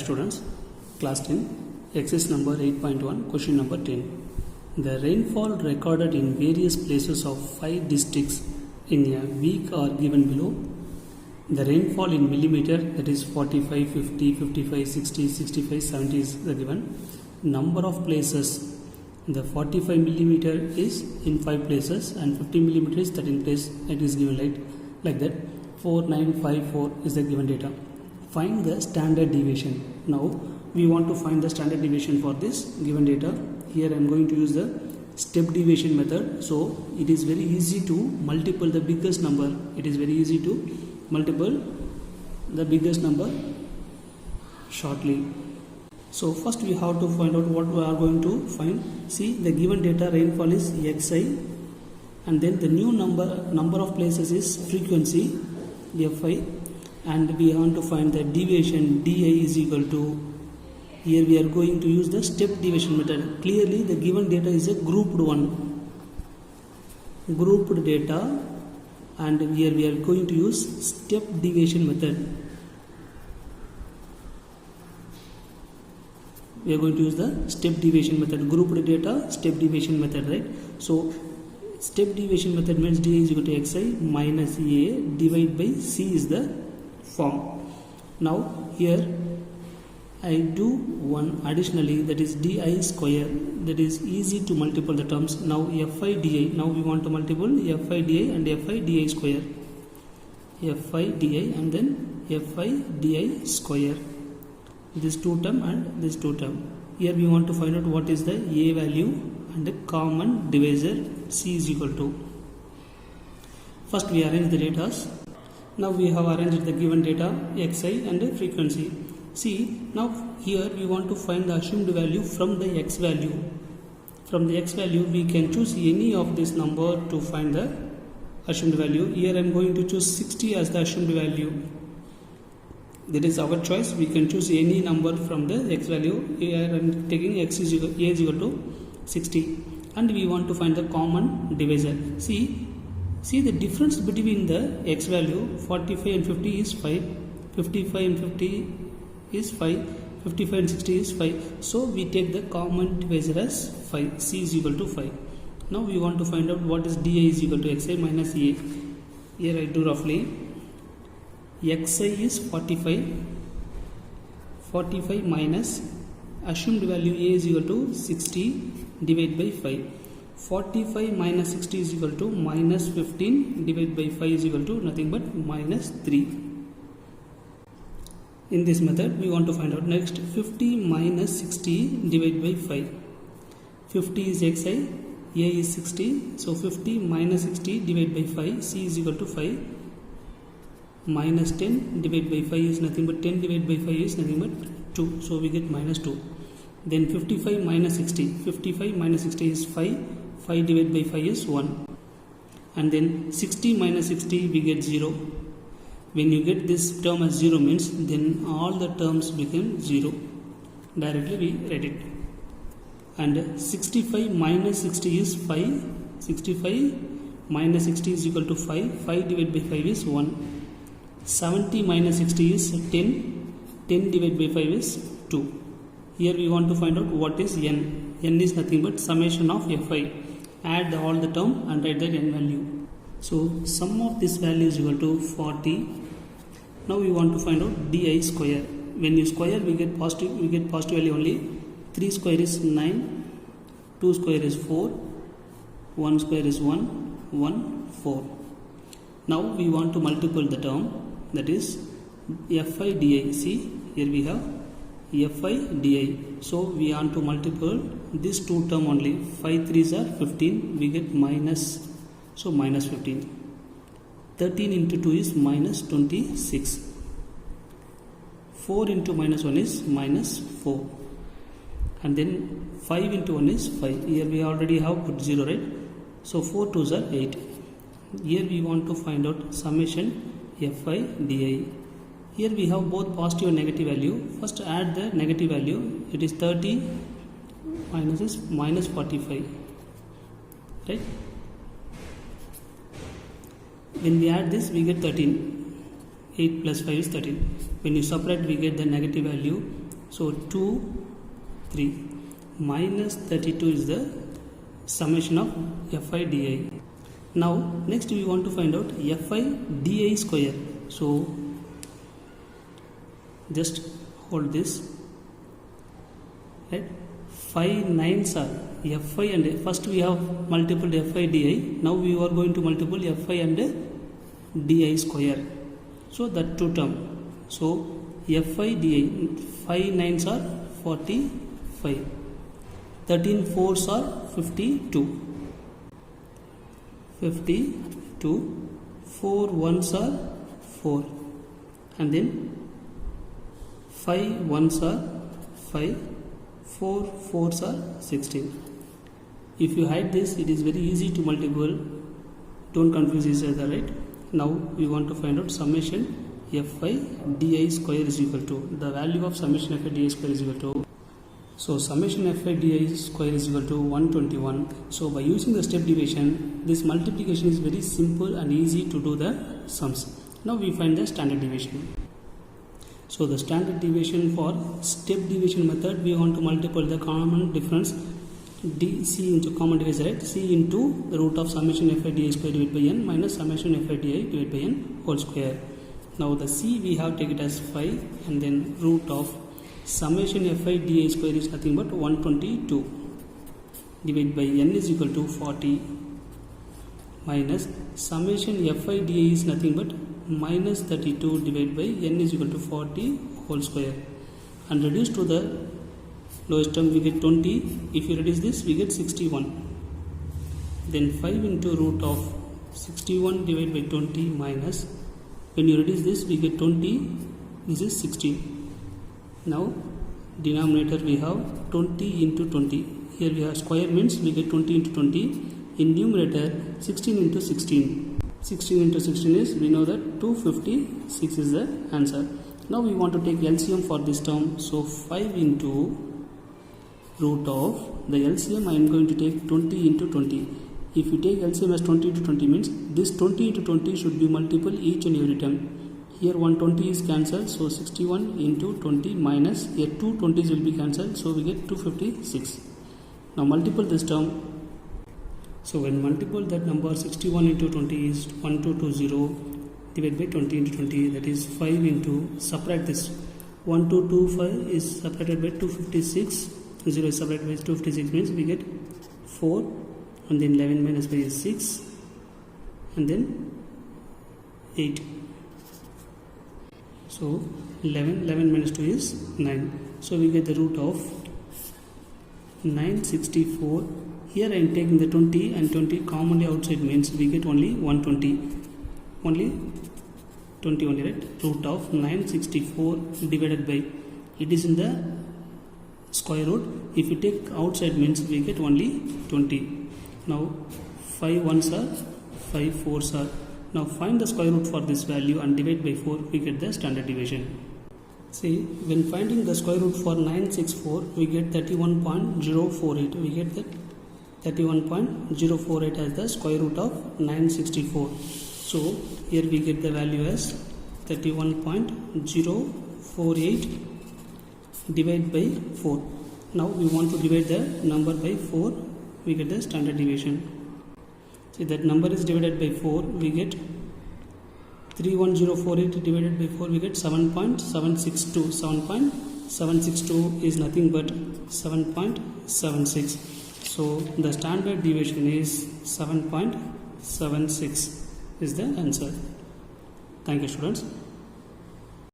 students, class 10, exercise number 8.1, question number 10. The rainfall recorded in various places of 5 districts in a week are given below. The rainfall in millimeter, that is 45, 50, 55, 60, 65, 70 is the given. Number of places, the 45 millimeter is in 5 places and 50 millimeter is 13 place. It is given like that. 4954 is the given data. Find the standard deviation. Now we want to find the standard deviation for this given data. Here I am going to use the step deviation method. So it is very easy to multiple the biggest number. It is very easy to multiple the biggest number shortly. So first we have to find out what we are going to find. See, the given data rainfall is xi, and then the new number of places is frequency fi, and we want to find the deviation di is equal to, here we are going to use the step deviation method. Clearly the given data is a grouped data, and here we are going to use step deviation method. We are going to use the step deviation method, grouped data, step deviation method, right? So step deviation method means d is equal to xi minus a divided by c is the form. Now here I do one additionally, that is di square, that is easy to multiple the terms. Now fi di, now we want to multiple fi di and fi di square, fi di and then fi di square, this two term and this two term. Here we want to find out what is the a value and the common divisor c is equal to. First we arrange the data. Now we have arranged the given data xi and the frequency. See, now here we want to find the assumed value from the x value. From the x value we can choose any of this number to find the assumed value. Here I am going to choose 60 as the assumed value. That is our choice. We can choose any number from the x value. Here I am taking a is equal to 60, and we want to find the common divisor. See the difference between the x value, 45 and 50 is 5, 55 and 50 is 5, 55 and 60 is 5. So we take the common divisor as 5, c is equal to 5. Now we want to find out what is di is equal to xi minus a. Here I do roughly, xi is 45 minus assumed value a is equal to 60 divided by 5. 45 minus 60 is equal to minus 15 divided by 5 is equal to nothing but minus 3. In this method we want to find out next 50 minus 60 divided by 5. 50 is xi, a is 60, so 50 minus 60 divided by 5, c is equal to 5, minus 10 divided by 5 is nothing but 10 divided by 5 is nothing but 2, so we get minus 2. Then 55 minus 60, 55 minus 60 is 5, 5 divided by 5 is 1, and then 60 minus 60 we get 0. When you get this term as 0 means then all the terms become 0. Directly we write it. And 65 minus 60 is 5. 65 minus 60 is equal to 5. 5 divided by 5 is 1. 70 minus 60 is 10. 10 divided by 5 is 2. Here we want to find out what is n. N is nothing but summation of fi. Add all the term and write the n value. So sum of this value is equal to 40. Now we want to find out di square. When you square we get positive value only. 3 square is 9, 2 square is 4, 1 square is 1, 1, 4. Now we want to multiple the term, that is fi di. See, here we have fi di. So we want to multiple this two term only. 5 3s are 15, we get minus, so minus 15. 13 into 2 is minus 26. 4 into minus 1 is minus 4. And then 5 into 1 is 5. Here we already have put 0, right? So 4 2s are 8. Here we want to find out summation fi di. Here we have both positive and negative value. First add the negative value. It is 30 minus is minus 45, right? When we add this we get 13. 8 plus 5 is 13. When you subtract we get the negative value So 2, 3 minus 32 is the summation of Fi di. Now next we want to find out Fi di square. So just hold this, right? 5 9s are Fi and first we have multiple Fi di. Now we are going to multiple Fi and di square. So that two term. So Fi di 5 9s are 45. 13 4s are 52. 52. 4 1s are 4. And then 5 1s are 5. 4 4s are 16. If you hide this, it is very easy to multiple. Don't confuse each other, right? Now we want to find out summation Fi di square is equal to the value of summation Fi di square is equal to. So summation Fi di square is equal to 121. So by using the step deviation, this multiplication is very simple and easy to do the sums. Now we find the standard deviation. So the standard deviation for step deviation method, we want to multiply the common difference C into common divisor, right? C into the root of summation Fi di square divided by n minus summation Fi di divided by n whole square. Now the C we have take it as 5 and then root of summation Fi di square is nothing but 122 divided by n is equal to 40 minus summation Fi di is nothing but minus 32 divided by n is equal to 40 whole square, and reduce to the lowest term we get 20. If you reduce this we get 61. Then 5 into root of 61 divided by 20 minus, when you reduce this we get 20, this is 16. Now denominator we have 20 into 20. Here we have square means we get 20 into 20. In numerator 16 into 16. 16 into 16 is, we know that 256 is the answer. Now we want to take LCM for this term. So 5 into root of the LCM, I am going to take 20 into 20. If you take LCM as 20 into 20 means this 20 into 20 should be multiple each and every time. Here 120 is cancelled, so 61 into 20 minus, here 2 20s will be cancelled, so we get 256. Now multiple this term. So when multiple that number 61 into 20 is 1220 divided by 20 into 20, that is 5 into, subtract this 1225 is separated by 256, 0 is separated by 256 means we get 4, and then 11 minus 5 is 6, and then 8. So 11 minus 2 is 9. So we get the root of 964. Here I am taking the 20 and 20 commonly outside means we get only 120. Only 20 only, right? Root of 964 divided by, it is in the square root. If you take outside means we get only 20. Now 5 1s are 5 4s are. Now find the square root for this value and divide by 4, we get the standard deviation. See, when finding the square root for 964, we get 31.048. We get that 31.048 as the square root of 964. So here we get the value as 31.048 divided by 4. Now we want to divide the number by 4, we get the standard deviation. See, that number is divided by 4, we get 31048 divided by 4, we get 7.762. 7.762 is nothing but 7.76. So the standard deviation is 7.76 is the answer. Thank you, students.